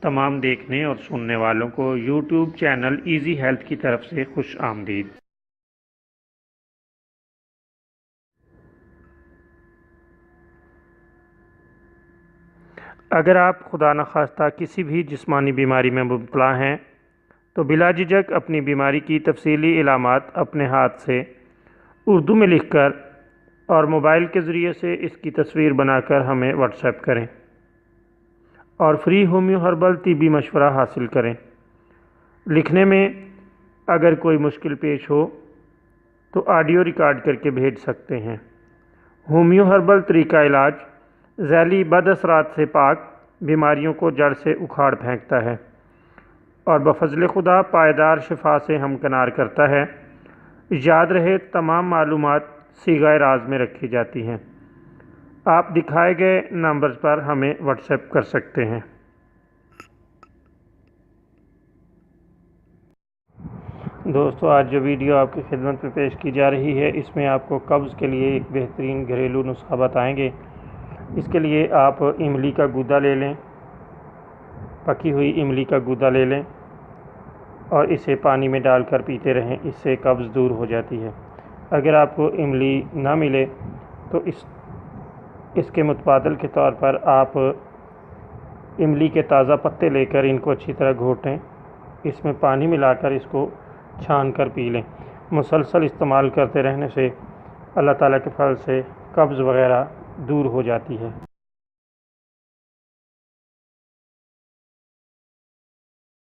تمام دیکھنے اور سننے والوں کو یوٹیوب چینل ایزی ہیلتھ کی طرف سے خوش آمدید۔ اگر آپ خدا نخواستہ کسی بھی جسمانی بیماری میں مبتلا ہیں تو بلا جھجک اپنی بیماری کی تفصیلی علامات اپنے ہاتھ سے اردو میں لکھ کر اور موبائل کے ذریعے سے اس کی تصویر بنا کر ہمیں واٹس ایپ کریں اور فری ہومیو ہربل طبی مشورہ حاصل کریں۔ لکھنے میں اگر کوئی مشکل پیش ہو تو آڈیو ریکارڈ کر کے بھیج سکتے ہیں۔ ہومیو ہربل طریقہ علاج ذیلی بد اثرات سے پاک بیماریوں کو جڑ سے اکھاڑ پھینکتا ہے اور بفضل خدا پائیدار شفا سے ہمکنار کرتا ہے۔ یاد رہے تمام معلومات صیغہ راز میں رکھی جاتی ہیں۔ آپ دکھائے گئے نمبرز پر ہمیں واٹس ایپ کر سکتے ہیں۔ دوستو، آج جو ویڈیو آپ کی خدمت میں پیش کی جا رہی ہے اس میں آپ کو قبض کے لیے ایک بہترین گھریلو نسخہ بتائیں گے۔ اس کے لیے آپ املی کا گودا لے لیں، پکی ہوئی املی کا گودا لے لیں اور اسے پانی میں ڈال کر پیتے رہیں، اس سے قبض دور ہو جاتی ہے۔ اگر آپ کو املی نہ ملے تو اس کے متبادل کے طور پر آپ املی کے تازہ پتے لے کر ان کو اچھی طرح گھوٹیں، اس میں پانی ملا کر اس کو چھان کر پی لیں۔ مسلسل استعمال کرتے رہنے سے اللہ تعالیٰ کے فضل سے قبض وغیرہ دور ہو جاتی ہے۔